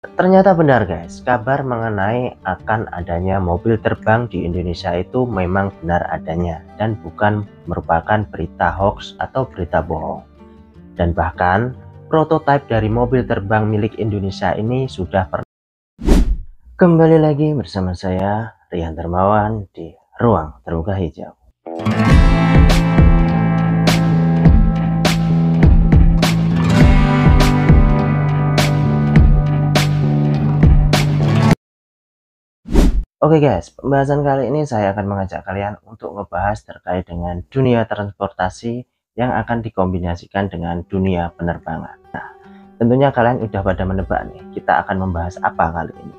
Ternyata benar guys, kabar mengenai akan adanya mobil terbang di Indonesia itu memang benar adanya dan bukan merupakan berita hoax atau berita bohong. Dan bahkan prototipe dari mobil terbang milik Indonesia ini sudah pernah. Kembali lagi bersama saya Rian Dermawan di Ruang Terbuka Hijau. Oke guys, pembahasan kali ini saya akan mengajak kalian untuk ngebahas terkait dengan dunia transportasi yang akan dikombinasikan dengan dunia penerbangan. Nah, tentunya kalian udah pada menebak nih, kita akan membahas apa kali ini?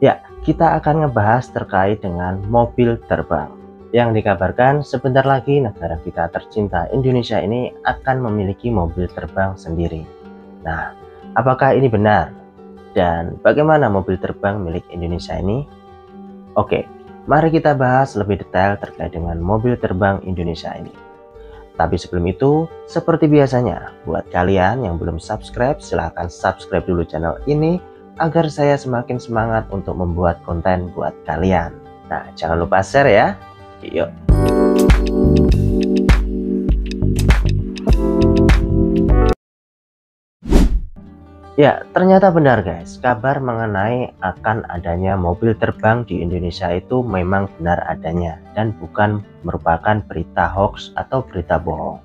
Ya, kita akan ngebahas terkait dengan mobil terbang. Yang dikabarkan sebentar lagi negara kita tercinta Indonesia ini akan memiliki mobil terbang sendiri. Nah, apakah ini benar? Dan bagaimana mobil terbang milik Indonesia ini? Oke, mari kita bahas lebih detail terkait dengan mobil terbang Indonesia ini. Tapi sebelum itu, seperti biasanya, buat kalian yang belum subscribe, silahkan subscribe dulu channel ini agar saya semakin semangat untuk membuat konten buat kalian. Nah, jangan lupa share ya. Yuk. Ya, ternyata benar guys, kabar mengenai akan adanya mobil terbang di Indonesia itu memang benar adanya dan bukan merupakan berita hoax atau berita bohong.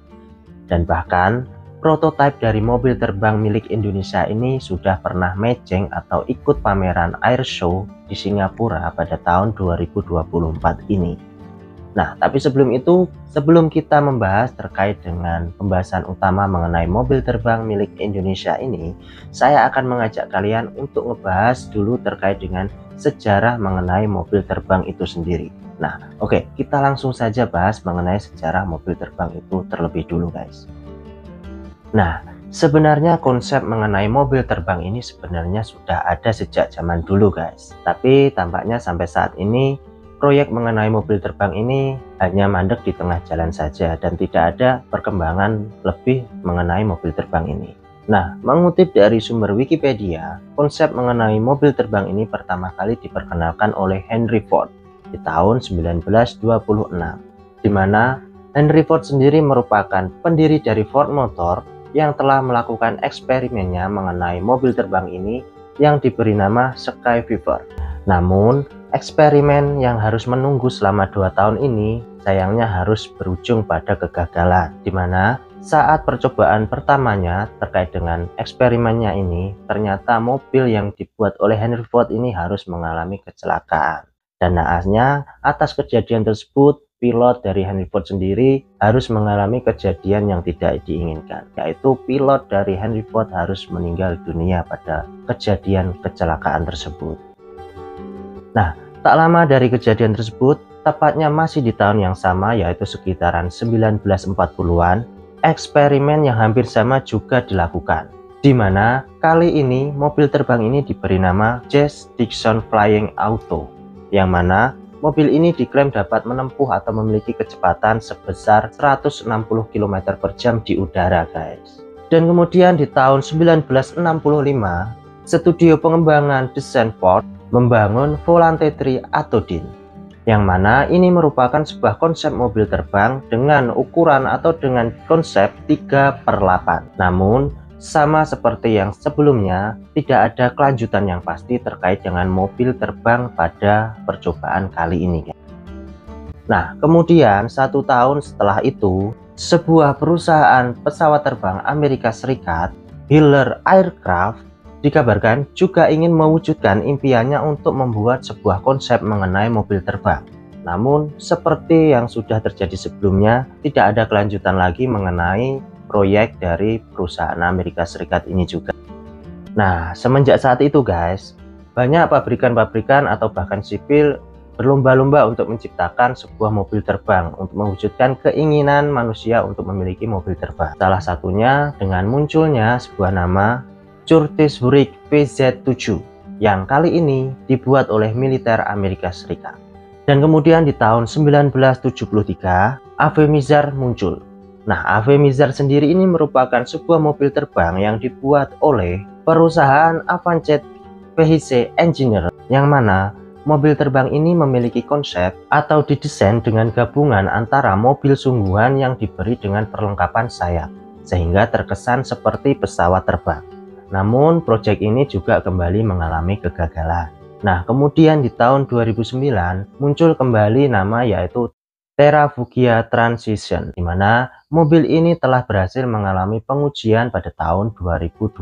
Dan bahkan prototipe dari mobil terbang milik Indonesia ini sudah pernah matching atau ikut pameran air show di Singapura pada tahun 2024 ini. Nah, tapi sebelum itu, sebelum kita membahas terkait dengan pembahasan utama mengenai mobil terbang milik Indonesia ini, saya akan mengajak kalian untuk ngebahas dulu terkait dengan sejarah mengenai mobil terbang itu sendiri. Nah, oke, kita langsung saja bahas mengenai sejarah mobil terbang itu terlebih dulu, guys. Nah, sebenarnya konsep mengenai mobil terbang ini sebenarnya sudah ada sejak zaman dulu, guys. Tapi tampaknya sampai saat ini proyek mengenai mobil terbang ini hanya mandek di tengah jalan saja dan tidak ada perkembangan lebih mengenai mobil terbang ini. Nah, mengutip dari sumber Wikipedia, konsep mengenai mobil terbang ini pertama kali diperkenalkan oleh Henry Ford di tahun 1926, di mana Henry Ford sendiri merupakan pendiri dari Ford Motor yang telah melakukan eksperimennya mengenai mobil terbang ini yang diberi nama Sky Fever. Namun, eksperimen yang harus menunggu selama 2 tahun ini sayangnya harus berujung pada kegagalan, di mana saat percobaan pertamanya terkait dengan eksperimennya ini, ternyata mobil yang dibuat oleh Henry Ford ini harus mengalami kecelakaan. Dan naasnya, atas kejadian tersebut, pilot dari Henry Ford sendiri harus mengalami kejadian yang tidak diinginkan, yaitu pilot dari Henry Ford harus meninggal dunia pada kejadian kecelakaan tersebut. Nah, tak lama dari kejadian tersebut, tepatnya masih di tahun yang sama yaitu sekitaran 1940-an, eksperimen yang hampir sama juga dilakukan. Di mana kali ini mobil terbang ini diberi nama Jazz Dixon Flying Auto, yang mana mobil ini diklaim dapat menempuh atau memiliki kecepatan sebesar 160 km per jam di udara, guys. Dan kemudian di tahun 1965, studio pengembangan desain Ford membangun Volante 3 atau DIN, yang mana ini merupakan sebuah konsep mobil terbang dengan ukuran atau dengan konsep 3/8. Namun sama seperti yang sebelumnya, tidak ada kelanjutan yang pasti terkait dengan mobil terbang pada percobaan kali ini. Nah, kemudian 1 tahun setelah itu, sebuah perusahaan pesawat terbang Amerika Serikat, Hiller Aircraft, dikabarkan juga ingin mewujudkan impiannya untuk membuat sebuah konsep mengenai mobil terbang. Namun, seperti yang sudah terjadi sebelumnya, tidak ada kelanjutan lagi mengenai proyek dari perusahaan Amerika Serikat ini juga. Nah, semenjak saat itu guys, banyak pabrikan-pabrikan atau bahkan sipil berlomba-lomba untuk menciptakan sebuah mobil terbang untuk mewujudkan keinginan manusia untuk memiliki mobil terbang. Salah satunya dengan munculnya sebuah nama Curtiss Wright PZ-7 yang kali ini dibuat oleh militer Amerika Serikat. Dan kemudian di tahun 1973, Ave Mizar muncul. Nah, Ave Mizar sendiri ini merupakan sebuah mobil terbang yang dibuat oleh perusahaan Avanjet Vehicle Engineer, yang mana mobil terbang ini memiliki konsep atau didesain dengan gabungan antara mobil sungguhan yang diberi dengan perlengkapan sayap, sehingga terkesan seperti pesawat terbang. Namun proyek ini juga kembali mengalami kegagalan. Nah, kemudian di tahun 2009 muncul kembali nama yaitu Terrafugia Transition, di mana mobil ini telah berhasil mengalami pengujian pada tahun 2012.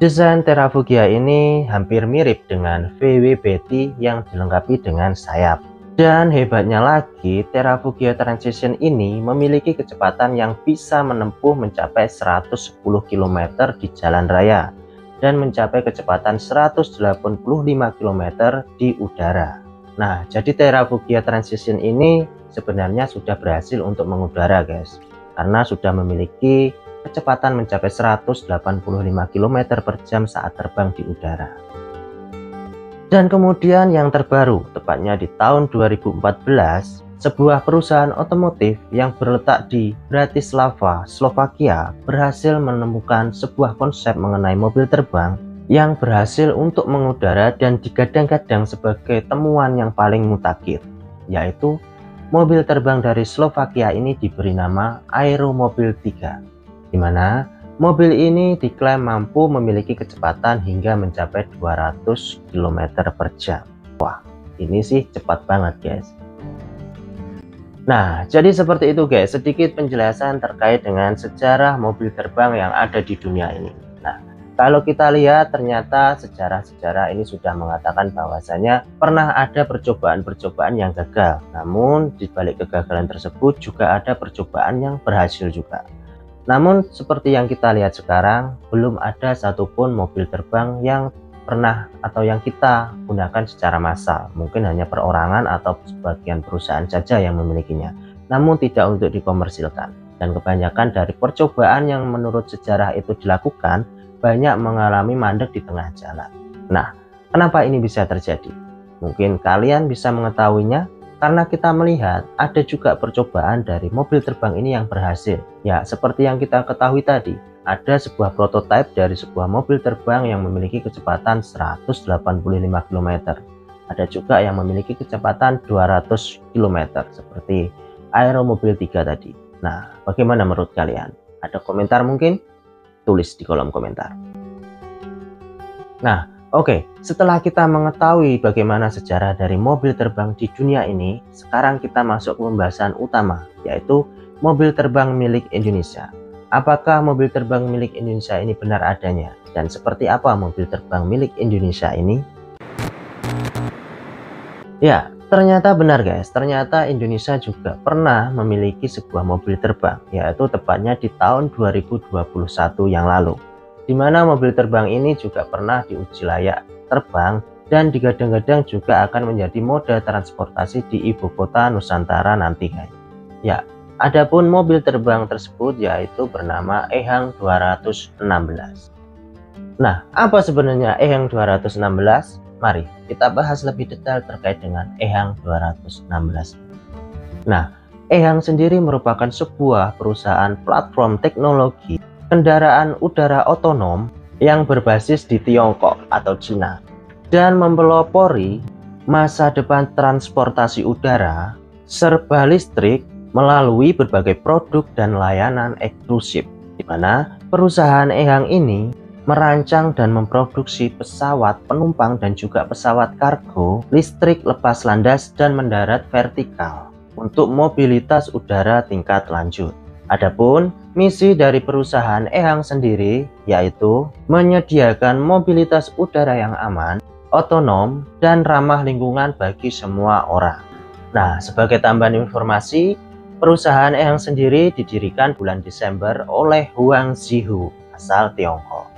Desain Terrafugia ini hampir mirip dengan VW Betty yang dilengkapi dengan sayap. Dan hebatnya lagi, Terrafugia Transition ini memiliki kecepatan yang bisa menempuh mencapai 110 km di jalan raya dan mencapai kecepatan 185 km di udara. Nah, jadi Terrafugia Transition ini sebenarnya sudah berhasil untuk mengudara, guys, karena sudah memiliki kecepatan mencapai 185 km per jam saat terbang di udara. Dan kemudian yang terbaru, tepatnya di tahun 2014, sebuah perusahaan otomotif yang berletak di Bratislava, Slovakia, berhasil menemukan sebuah konsep mengenai mobil terbang yang berhasil untuk mengudara dan digadang-gadang sebagai temuan yang paling mutakhir, yaitu mobil terbang dari Slovakia ini diberi nama Aeromobil 3, di mana mobil ini diklaim mampu memiliki kecepatan hingga mencapai 200 km per jam. Wah, ini sih cepat banget, guys. Nah, jadi seperti itu, guys, sedikit penjelasan terkait dengan sejarah mobil terbang yang ada di dunia ini. Nah, kalau kita lihat ternyata sejarah-sejarah ini sudah mengatakan bahwasanya pernah ada percobaan-percobaan yang gagal. Namun di balik kegagalan tersebut juga ada percobaan yang berhasil juga. Namun seperti yang kita lihat sekarang, belum ada satupun mobil terbang yang pernah atau yang kita gunakan secara massal. Mungkin hanya perorangan atau sebagian perusahaan saja yang memilikinya, namun tidak untuk dikomersilkan. Dan kebanyakan dari percobaan yang menurut sejarah itu dilakukan banyak mengalami mandek di tengah jalan. Nah, kenapa ini bisa terjadi? Mungkin kalian bisa mengetahuinya karena kita melihat ada juga percobaan dari mobil terbang ini yang berhasil. Ya, seperti yang kita ketahui tadi, ada sebuah prototipe dari sebuah mobil terbang yang memiliki kecepatan 185 km. Ada juga yang memiliki kecepatan 200 km seperti Aeromobil 3 tadi. Nah, bagaimana menurut kalian? Ada komentar mungkin? Tulis di kolom komentar. Nah, oke, setelah kita mengetahui bagaimana sejarah dari mobil terbang di dunia ini, sekarang kita masuk ke pembahasan utama, yaitu mobil terbang milik Indonesia. Apakah mobil terbang milik Indonesia ini benar adanya? Dan seperti apa mobil terbang milik Indonesia ini? Ya, ternyata benar, guys. Ternyata Indonesia juga pernah memiliki sebuah mobil terbang, yaitu tepatnya di tahun 2021 yang lalu, di mana mobil terbang ini juga pernah diuji layak terbang dan digadang-gadang juga akan menjadi moda transportasi di ibu kota Nusantara nanti, guys. Ya, adapun mobil terbang tersebut yaitu bernama EHang 216. Nah, apa sebenarnya EHang 216? Mari kita bahas lebih detail terkait dengan EHang 216. Nah, EHang sendiri merupakan sebuah perusahaan platform teknologi kendaraan udara otonom yang berbasis di Tiongkok atau Cina dan mempelopori masa depan transportasi udara serba listrik melalui berbagai produk dan layanan eksklusif, di mana perusahaan EHang ini merancang dan memproduksi pesawat penumpang dan juga pesawat kargo listrik lepas landas dan mendarat vertikal untuk mobilitas udara tingkat lanjut. Adapun misi dari perusahaan EHang sendiri yaitu menyediakan mobilitas udara yang aman, otonom, dan ramah lingkungan bagi semua orang. Nah, sebagai tambahan informasi, perusahaan EHang sendiri didirikan bulan Desember oleh Huang Zihu asal Tiongkok.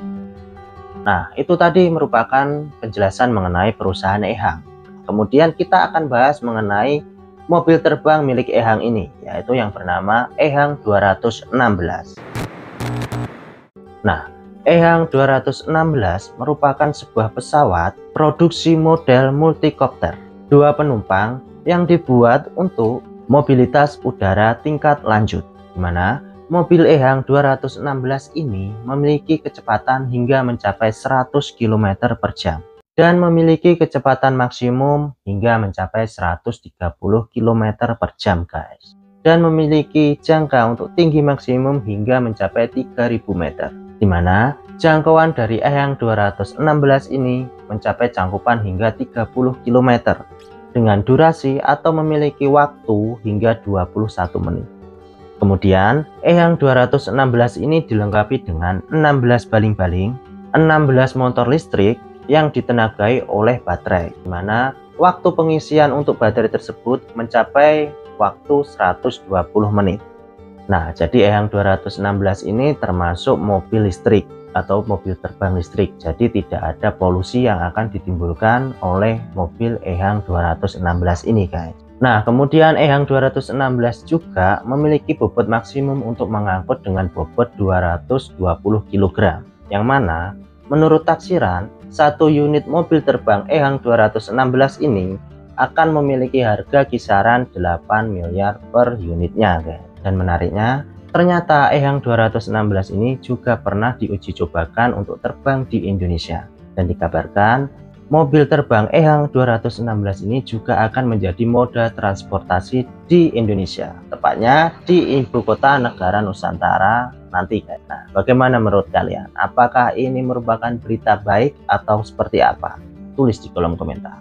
Nah, itu tadi merupakan penjelasan mengenai perusahaan EHang. Kemudian kita akan bahas mengenai mobil terbang milik EHang ini, yaitu yang bernama EHang 216. Nah, EHang 216 merupakan sebuah pesawat produksi model multikopter 2 penumpang yang dibuat untuk mobilitas udara tingkat lanjut, di mana mobil Ehang 216 ini memiliki kecepatan hingga mencapai 100 km per jam dan memiliki kecepatan maksimum hingga mencapai 130 km per jam guys, dan memiliki jangka untuk tinggi maksimum hingga mencapai 3000 meter, dimana jangkauan dari Ehang 216 ini mencapai cangkupan hingga 30 km dengan durasi atau memiliki waktu hingga 21 menit. Kemudian Ehang 216 ini dilengkapi dengan 16 baling-baling, 16 motor listrik yang ditenagai oleh baterai, di mana waktu pengisian untuk baterai tersebut mencapai waktu 120 menit. Nah, jadi Ehang 216 ini termasuk mobil listrik atau mobil terbang listrik, jadi tidak ada polusi yang akan ditimbulkan oleh mobil Ehang 216 ini guys. Nah, kemudian Ehang 216 juga memiliki bobot maksimum untuk mengangkut dengan bobot 220 kg, yang mana menurut taksiran satu unit mobil terbang Ehang 216 ini akan memiliki harga kisaran 8 miliar per unitnya guys. Dan menariknya, ternyata Ehang 216 ini juga pernah diuji cobakan untuk terbang di Indonesia, dan dikabarkan mobil terbang Ehang 216 ini juga akan menjadi moda transportasi di Indonesia, tepatnya di ibu kota negara Nusantara nanti guys. Nah, bagaimana menurut kalian? Apakah ini merupakan berita baik atau seperti apa? Tulis di kolom komentar.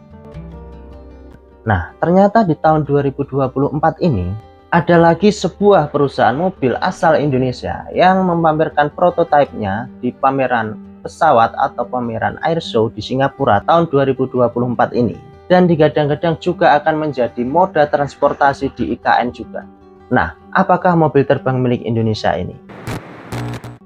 Nah, ternyata di tahun 2024 ini ada lagi sebuah perusahaan mobil asal Indonesia yang memamerkan prototipenya di pameran pesawat atau pameran Airshow di Singapura tahun 2024 ini, dan digadang-gadang juga akan menjadi moda transportasi di IKN juga. Nah, apakah mobil terbang milik Indonesia ini?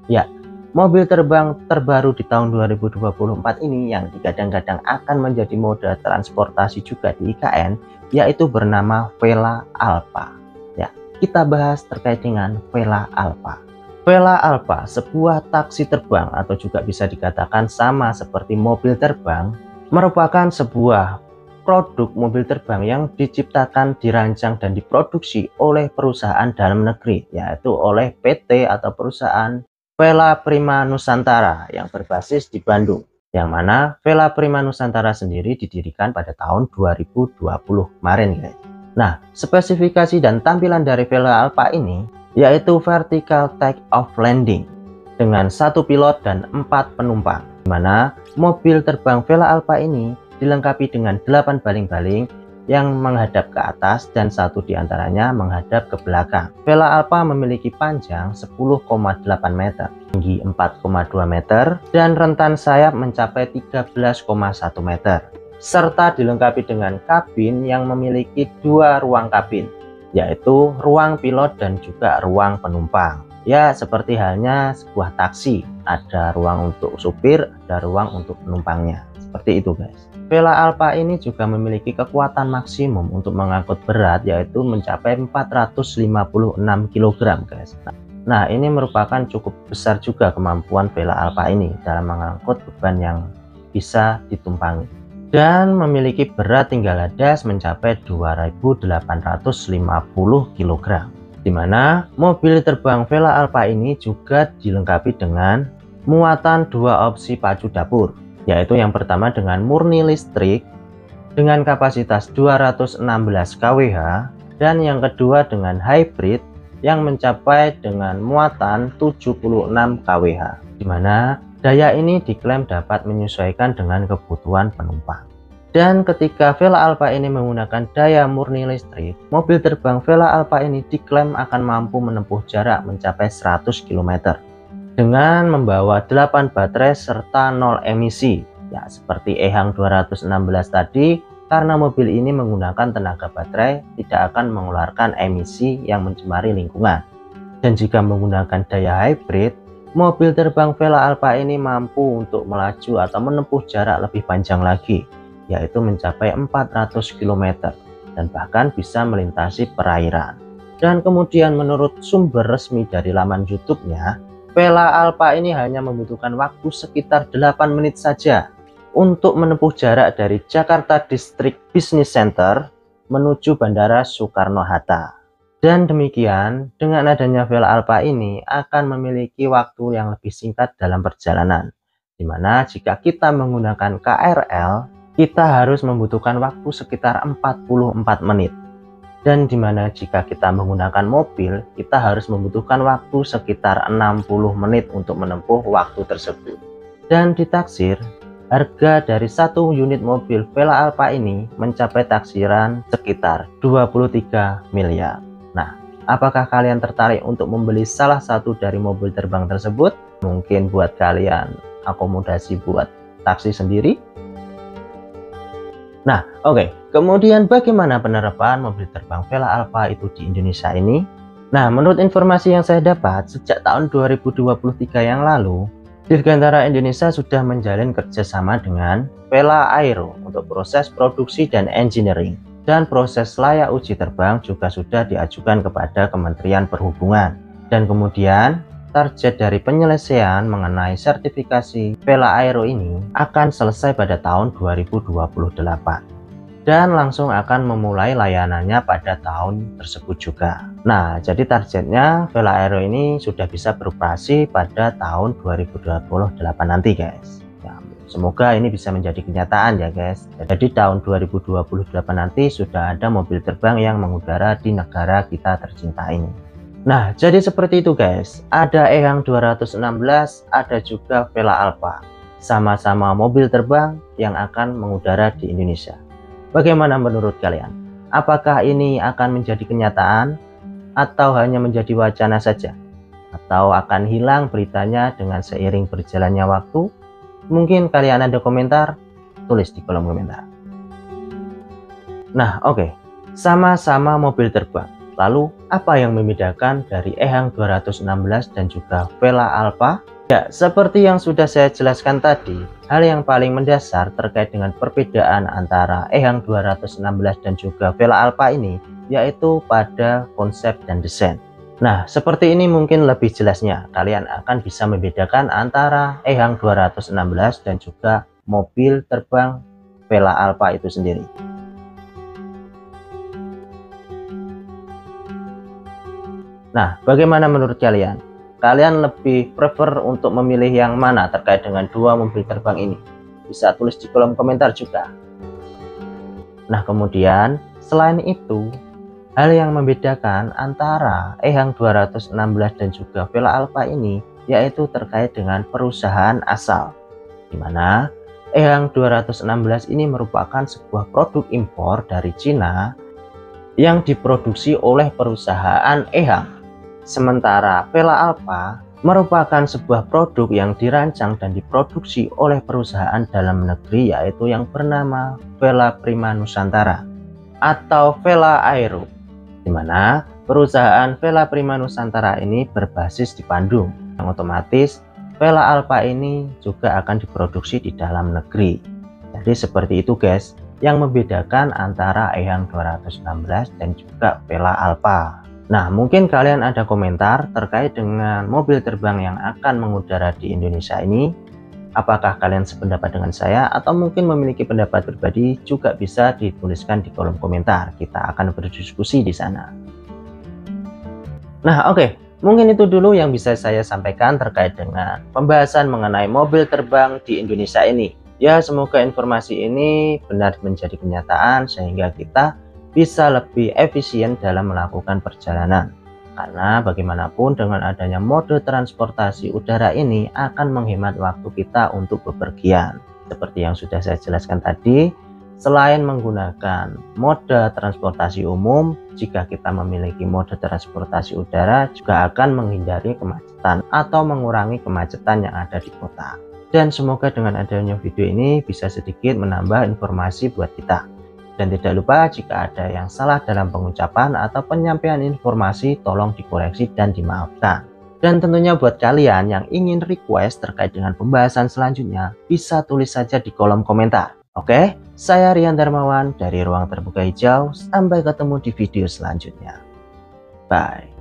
Ya, mobil terbang terbaru di tahun 2024 ini yang digadang-gadang akan menjadi moda transportasi juga di IKN, yaitu bernama Vela Alpha. Ya, kita bahas terkait dengan Vela Alpha. Vela Alpha, sebuah taksi terbang atau juga bisa dikatakan sama seperti mobil terbang, merupakan sebuah produk mobil terbang yang diciptakan, dirancang, dan diproduksi oleh perusahaan dalam negeri, yaitu oleh PT atau perusahaan Vela Prima Nusantara yang berbasis di Bandung, yang mana Vela Prima Nusantara sendiri didirikan pada tahun 2020 kemarin guys. Nah, spesifikasi dan tampilan dari Vela Alpha ini yaitu vertical take off landing dengan 1 pilot dan 4 penumpang, di mana mobil terbang Vela Alpha ini dilengkapi dengan 8 baling-baling yang menghadap ke atas dan 1 diantaranya menghadap ke belakang. Vela Alpha memiliki panjang 10,8 meter, tinggi 4,2 meter, dan rentan sayap mencapai 13,1 meter, serta dilengkapi dengan kabin yang memiliki 2 ruang kabin, yaitu ruang pilot dan juga ruang penumpang. Ya, seperti halnya sebuah taksi, ada ruang untuk supir, ada ruang untuk penumpangnya. Seperti itu guys. Vela Alpha ini juga memiliki kekuatan maksimum untuk mengangkut berat, yaitu mencapai 456 kg guys. Nah, ini merupakan cukup besar juga kemampuan Vela Alpha ini dalam mengangkut beban yang bisa ditumpangi, dan memiliki berat tinggal ladas mencapai 2850 kg, di mana mobil terbang Vela Alpha ini juga dilengkapi dengan muatan 2 opsi pacu dapur, yaitu yang pertama dengan murni listrik dengan kapasitas 216 kWh, dan yang kedua dengan hybrid yang mencapai dengan muatan 76 kWh, di mana daya ini diklaim dapat menyesuaikan dengan kebutuhan penumpang. Dan ketika Vela Alpha ini menggunakan daya murni listrik, mobil terbang Vela Alpha ini diklaim akan mampu menempuh jarak mencapai 100 km dengan membawa 8 baterai serta 0 emisi. Ya, seperti Ehang 216 tadi, karena mobil ini menggunakan tenaga baterai, tidak akan mengeluarkan emisi yang mencemari lingkungan. Dan jika menggunakan daya hybrid, mobil terbang Vela Alpha ini mampu untuk melaju atau menempuh jarak lebih panjang lagi, yaitu mencapai 400 km dan bahkan bisa melintasi perairan. Dan kemudian menurut sumber resmi dari laman YouTube-nya, Vela Alpha ini hanya membutuhkan waktu sekitar 8 menit saja untuk menempuh jarak dari Jakarta District Business Center menuju Bandara Soekarno-Hatta. Dan demikian, dengan adanya Vela Alpha ini akan memiliki waktu yang lebih singkat dalam perjalanan. Dimana jika kita menggunakan KRL, kita harus membutuhkan waktu sekitar 44 menit. Dan dimana jika kita menggunakan mobil, kita harus membutuhkan waktu sekitar 60 menit untuk menempuh waktu tersebut. Dan ditaksir, harga dari satu unit mobil Vela Alpha ini mencapai taksiran sekitar 23 miliar. Nah, apakah kalian tertarik untuk membeli salah satu dari mobil terbang tersebut? Mungkin buat kalian akomodasi buat taksi sendiri? Nah, oke. Kemudian bagaimana penerapan mobil terbang Vela Alpha itu di Indonesia ini? Nah, menurut informasi yang saya dapat, sejak tahun 2023 yang lalu, Dirgantara Indonesia sudah menjalin kerjasama dengan Vela Aero untuk proses produksi dan engineering. Dan proses layak uji terbang juga sudah diajukan kepada Kementerian Perhubungan. Dan kemudian target dari penyelesaian mengenai sertifikasi Vela Aero ini akan selesai pada tahun 2028. Dan langsung akan memulai layanannya pada tahun tersebut juga. Nah, jadi targetnya Vela Aero ini sudah bisa beroperasi pada tahun 2028 nanti guys. Semoga ini bisa menjadi kenyataan ya guys. Jadi tahun 2028 nanti sudah ada mobil terbang yang mengudara di negara kita tercinta ini. Nah, jadi seperti itu guys. Ada EHang 216, ada juga Vela Alpha. Sama-sama mobil terbang yang akan mengudara di Indonesia. Bagaimana menurut kalian? Apakah ini akan menjadi kenyataan atau hanya menjadi wacana saja? Atau akan hilang beritanya dengan seiring berjalannya waktu? Mungkin kalian ada komentar, tulis di kolom komentar. Nah, oke. Sama-sama mobil terbang. Lalu, apa yang membedakan dari EHang 216 dan juga Vela Alpha? Ya, seperti yang sudah saya jelaskan tadi, hal yang paling mendasar terkait dengan perbedaan antara EHang 216 dan juga Vela Alpha ini, yaitu pada konsep dan desain. Nah, seperti ini mungkin lebih jelasnya. Kalian akan bisa membedakan antara EHang 216 dan juga mobil terbang Vela Alpha itu sendiri. Nah, bagaimana menurut kalian? Kalian lebih prefer untuk memilih yang mana terkait dengan dua mobil terbang ini? Bisa tulis di kolom komentar juga. Nah, kemudian selain itu, hal yang membedakan antara EHang 216 dan juga Vela Alpha ini yaitu terkait dengan perusahaan asal, di mana EHang 216 ini merupakan sebuah produk impor dari Cina yang diproduksi oleh perusahaan EHang. Sementara Vela Alpha merupakan sebuah produk yang dirancang dan diproduksi oleh perusahaan dalam negeri yaitu yang bernama Vela Prima Nusantara atau Vela Aero, di mana perusahaan Vela Prima Nusantara ini berbasis di Bandung, yang otomatis Vela Alpha ini juga akan diproduksi di dalam negeri. Jadi seperti itu guys, yang membedakan antara EHang 216 dan juga Vela Alpha. Nah, mungkin kalian ada komentar terkait dengan mobil terbang yang akan mengudara di Indonesia ini. Apakah kalian sependapat dengan saya atau mungkin memiliki pendapat pribadi, juga bisa dituliskan di kolom komentar. Kita akan berdiskusi di sana. Nah, oke. Mungkin itu dulu yang bisa saya sampaikan terkait dengan pembahasan mengenai mobil terbang di Indonesia ini. Ya, semoga informasi ini benar menjadi kenyataan sehingga kita bisa lebih efisien dalam melakukan perjalanan. Karena bagaimanapun dengan adanya mode transportasi udara ini akan menghemat waktu kita untuk bepergian. Seperti yang sudah saya jelaskan tadi, selain menggunakan mode transportasi umum, jika kita memiliki mode transportasi udara juga akan menghindari kemacetan atau mengurangi kemacetan yang ada di kota. Dan semoga dengan adanya video ini bisa sedikit menambah informasi buat kita. Dan tidak lupa jika ada yang salah dalam pengucapan atau penyampaian informasi tolong dikoreksi dan dimaafkan. Dan tentunya buat kalian yang ingin request terkait dengan pembahasan selanjutnya bisa tulis saja di kolom komentar. Oke, saya Rian Darmawan dari Ruang Terbuka Hijau. Sampai ketemu di video selanjutnya. Bye.